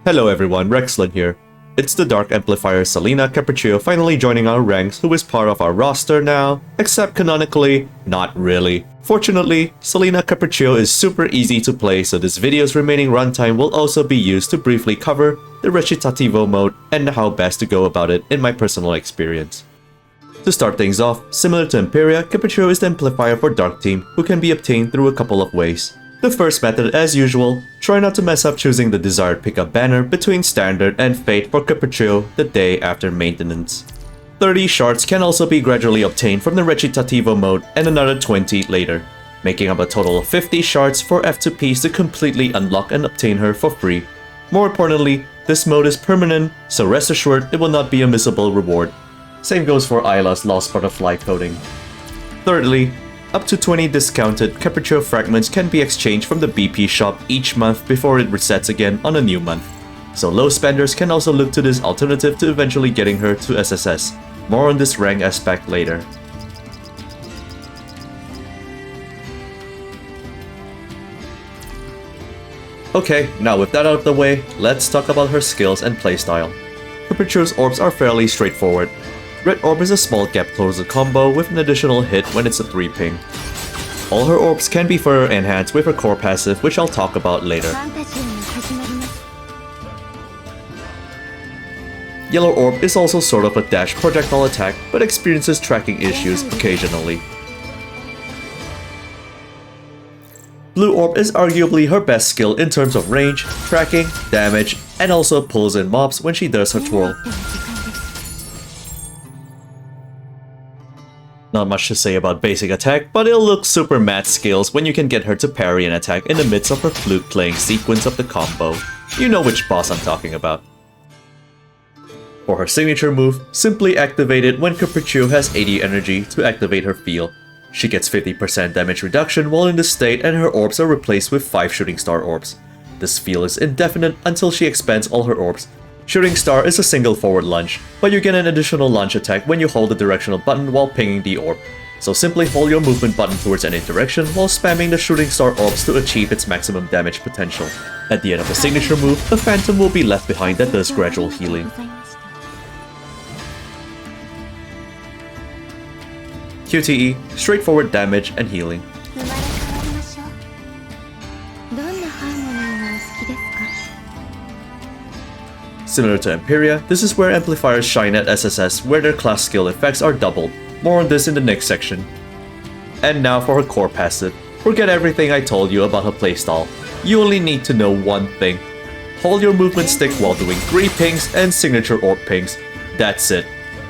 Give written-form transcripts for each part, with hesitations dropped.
Hello everyone, Rexlent here. It's the Dark Amplifier Selena Capriccio finally joining our ranks, who is part of our roster now, except canonically, not really. Fortunately, Selena Capriccio is super easy to play, so this video's remaining runtime will also be used to briefly cover the Recitativo mode and how best to go about it in my personal experience. To start things off, similar to Imperia, Capriccio is the amplifier for Dark Team, who can be obtained through a couple of ways. The first method, as usual, try not to mess up choosing the desired pickup banner between Standard and Fate for Capriccio the day after maintenance. 30 shards can also be gradually obtained from the Recitativo mode and another 20 later, making up a total of 50 shards for F2Ps to completely unlock and obtain her for free. More importantly, this mode is permanent, so rest assured it will not be a missable reward. Same goes for Ayla's Lost Butterfly coding. Thirdly, up to 20 discounted Capriccio fragments can be exchanged from the BP shop each month before it resets again on a new month. So low spenders can also look to this alternative to eventually getting her to SSS. More on this rank aspect later. Okay, now with that out of the way, let's talk about her skills and playstyle. Capriccio's orbs are fairly straightforward. Red Orb is a small gap closer combo with an additional hit when it's a 3 ping. All her orbs can be further enhanced with her core passive, which I'll talk about later. Yellow Orb is also sort of a dash projectile attack, but experiences tracking issues occasionally. Blue Orb is arguably her best skill in terms of range, tracking, damage, and also pulls in mobs when she does her twirl. Not much to say about basic attack, but it'll look super mad skills when you can get her to parry an attack in the midst of her flute playing sequence of the combo. You know which boss I'm talking about. For her signature move, simply activate it when Capriccio has 80 energy to activate her feel. She gets 50% damage reduction while in this state, and her orbs are replaced with 5 shooting star orbs. This feel is indefinite until she expends all her orbs. Shooting Star is a single forward lunge, but you get an additional lunge attack when you hold the directional button while pinging the orb. So simply hold your movement button towards any direction while spamming the Shooting Star orbs to achieve its maximum damage potential. At the end of the signature move, a phantom will be left behind that does gradual healing. QTE, straightforward damage and healing. Similar to Imperia, this is where amplifiers shine at SSS, where their class skill effects are doubled. More on this in the next section. And now for her core passive. Forget everything I told you about her playstyle. You only need to know one thing. Hold your movement stick while doing 3 pings and signature orb pings. That's it.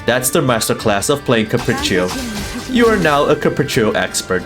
That's the masterclass of playing Capriccio. You are now a Capriccio expert.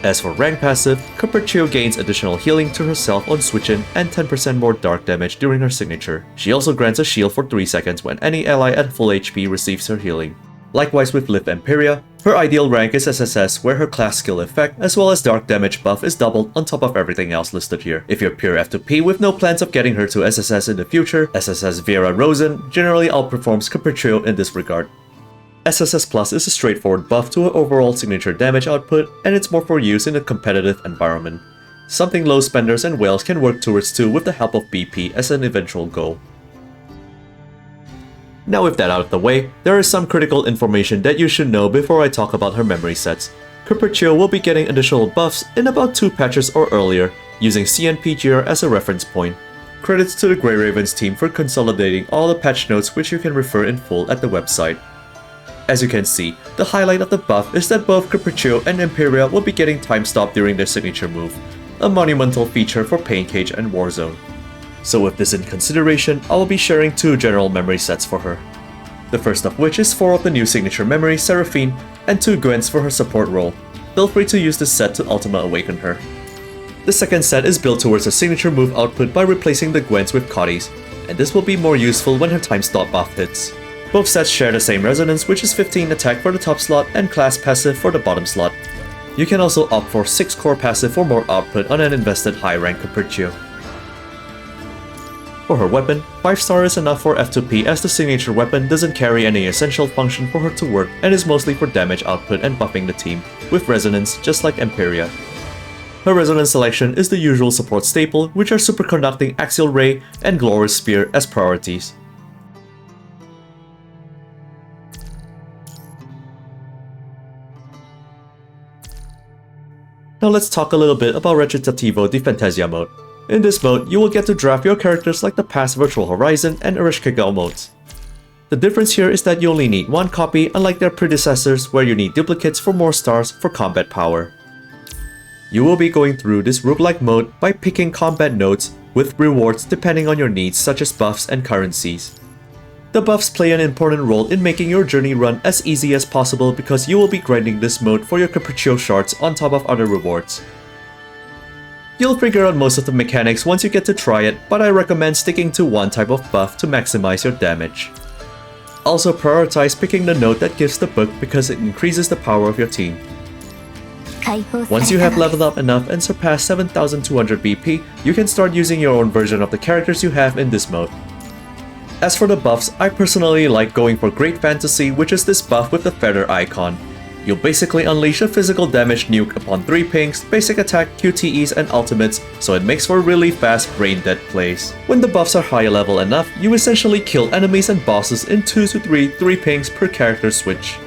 As for rank passive, Capriccio gains additional healing to herself on switch-in and 10% more dark damage during her signature. She also grants a shield for 3 seconds when any ally at full HP receives her healing. Likewise with Liv Imperia, her ideal rank is SSS, where her class skill effect as well as dark damage buff is doubled on top of everything else listed here. If you're pure F2P with no plans of getting her to SSS in the future, SSS Vera Rosen generally outperforms Capriccio in this regard. SSS Plus is a straightforward buff to her overall signature damage output, and it's more for use in a competitive environment. Something low spenders and whales can work towards too with the help of BP as an eventual goal. Now with that out of the way, there is some critical information that you should know before I talk about her memory sets. Capriccio will be getting additional buffs in about 2 patches or earlier, using CNPGR as a reference point. Credits to the Grey Ravens team for consolidating all the patch notes, which you can refer in full at the website. As you can see, the highlight of the buff is that both Capriccio and Imperia will be getting time stop during their signature move, a monumental feature for Pain Cage and Warzone. So with this in consideration, I will be sharing 2 general memory sets for her. The first of which is 4 of the new signature memory, Seraphine, and 2 Gwents for her support role. Feel free to use this set to Ultima Awaken her. The second set is built towards her signature move output by replacing the Gwents with Cotties, and this will be more useful when her time stop buff hits. Both sets share the same resonance, which is 15 attack for the top slot and class passive for the bottom slot. You can also opt for 6 core passive for more output on an invested high rank Capriccio. For her weapon, 5-star is enough for F2P as the signature weapon doesn't carry any essential function for her to work and is mostly for damage output and buffing the team, with resonance just like Empiria. Her resonance selection is the usual support staple, which are Superconducting Axial Ray and Glorious Spear as priorities. Now let's talk a little bit about Recitativo di Fantasia mode. In this mode, you will get to draft your characters like the past Virtual Horizon and Ereshkigal modes. The difference here is that you only need one copy, unlike their predecessors where you need duplicates for more stars for combat power. You will be going through this roguelike mode by picking combat nodes with rewards depending on your needs such as buffs and currencies. The buffs play an important role in making your journey run as easy as possible because you will be grinding this mode for your Capriccio shards on top of other rewards. You'll figure out most of the mechanics once you get to try it, but I recommend sticking to one type of buff to maximize your damage. Also prioritize picking the node that gives the book because it increases the power of your team. Once you have leveled up enough and surpassed 7200 BP, you can start using your own version of the characters you have in this mode. As for the buffs, I personally like going for Great Fantasy, which is this buff with the feather icon. You'll basically unleash a physical damage nuke upon 3 pings, basic attack, QTEs, and ultimates, so it makes for really fast brain dead plays. When the buffs are high level enough, you essentially kill enemies and bosses in 2 to 3 pings per character switch.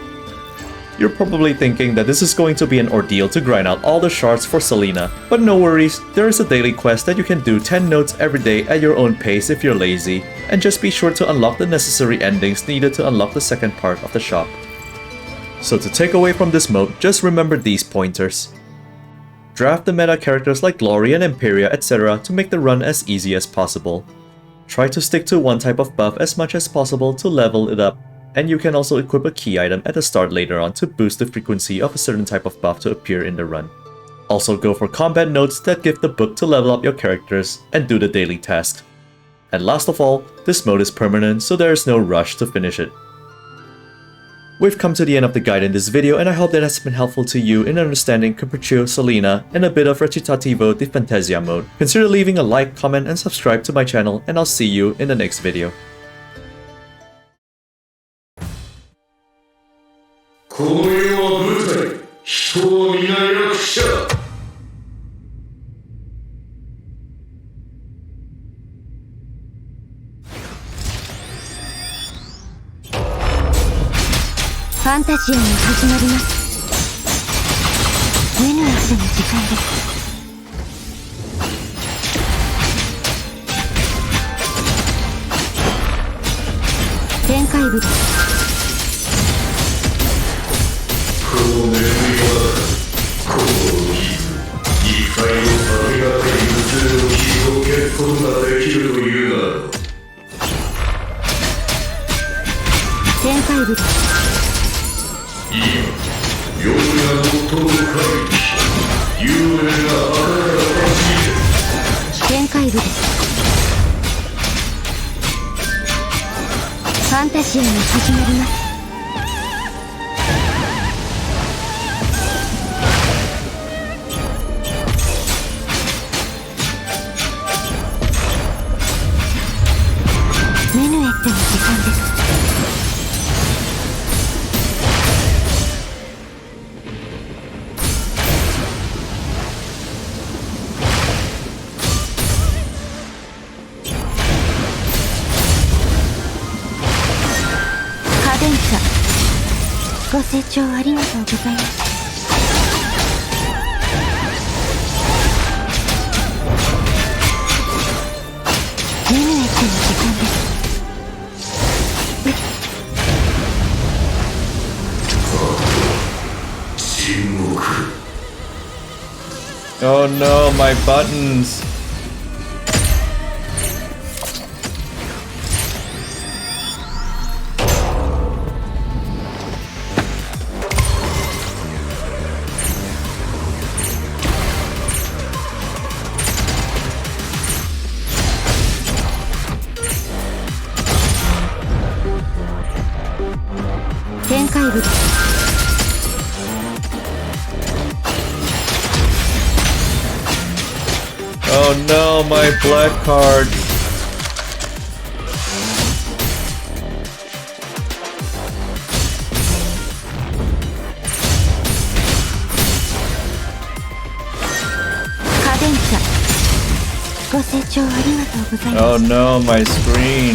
You're probably thinking that this is going to be an ordeal to grind out all the shards for Selena, but no worries, there is a daily quest that you can do 10 nodes every day at your own pace if you're lazy, and just be sure to unlock the necessary endings needed to unlock the second part of the shop. So to take away from this mode, just remember these pointers. Draft the meta characters like Glory and Empiria etc. to make the run as easy as possible. Try to stick to one type of buff as much as possible to level it up. And you can also equip a key item at the start later on to boost the frequency of a certain type of buff to appear in the run. Also go for combat nodes that give the book to level up your characters and do the daily task. And last of all, this mode is permanent, so there is no rush to finish it. We've come to the end of the guide in this video, and I hope that has been helpful to you in understanding Capriccio, Selena, and a bit of Recitativo di Fantasia mode. Consider leaving a like, comment, and subscribe to my channel, and I'll see you in the next video. この世は舞台、人は皆役者。ファンタジアが始まります。目の汗の時間です。展開部です。 この眠りはこの傷肉体のありがたい物理の傷を消すことができるというなら展開部です今夜が最も深い幽霊があなたが欲しいです展開部ですファンタジアが始まります メヌエッテの時間です。カデンサ、ご清聴ありがとうございます。メヌエッテの時間です。 Oh no, my buttons! Oh no, my black card. ご清聴ありがとうございます。 Oh no, my screen.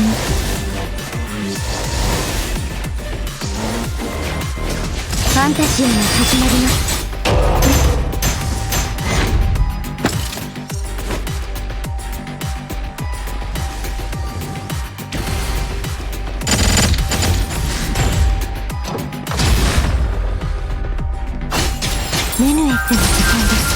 ファンタジアが始まります。メヌエットの時間です。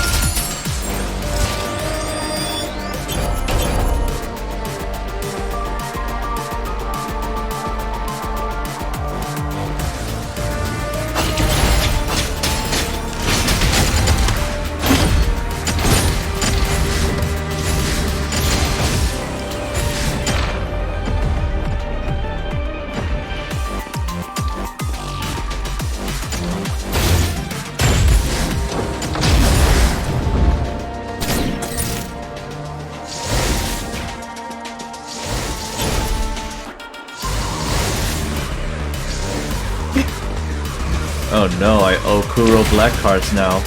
Oh no, I owe Kuro black cards now.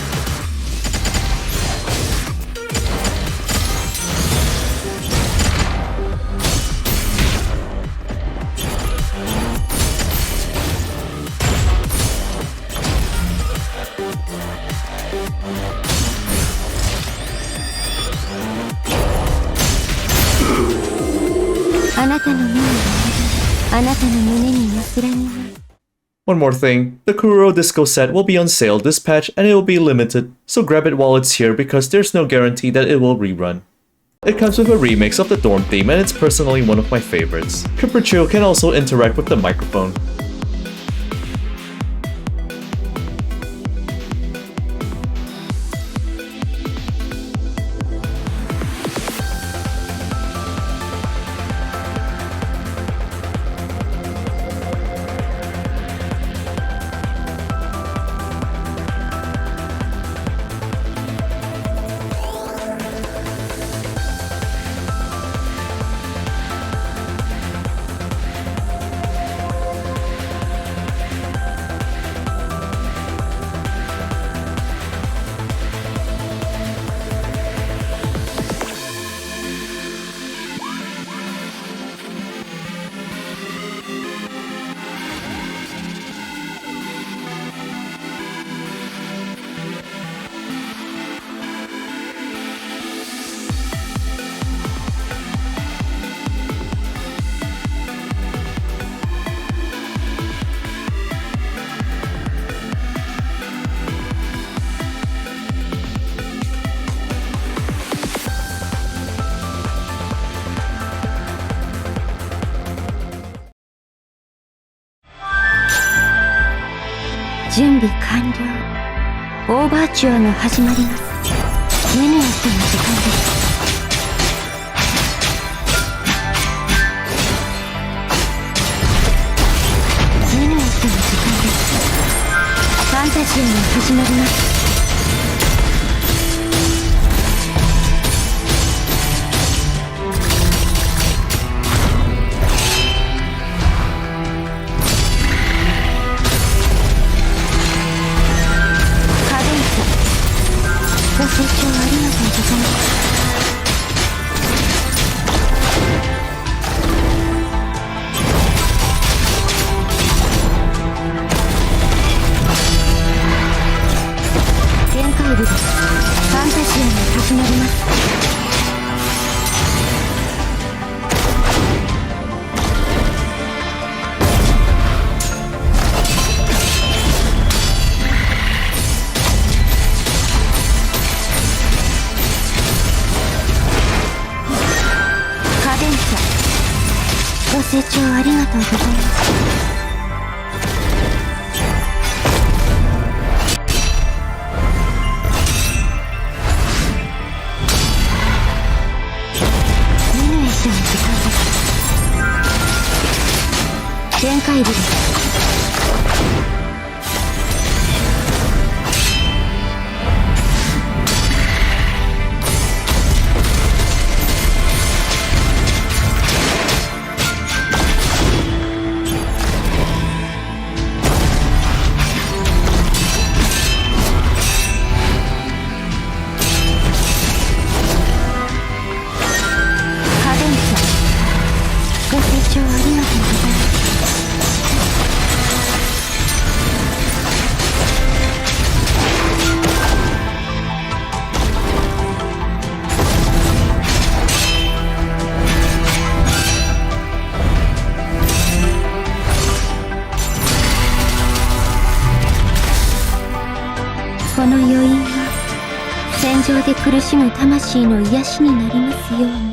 One more thing, the Kuro Disco set will be on sale this patch and it will be limited, so grab it while it's here because there's no guarantee that it will rerun. It comes with a remix of the Dorm theme and it's personally one of my favorites. Capriccio can also interact with the microphone.準備完了。オーバーチュアが始まります。メヌエットの時間です。メヌエットの時間です。ファンタジアが始まります。ご清聴ありがとうございます。限界部です。ファンタジアが始まります。ご清聴ありがとうございます。メヌエットの時間です。限界部です。聴ありがとうございます。この余韻が戦場で苦しむ魂の癒しになりますように。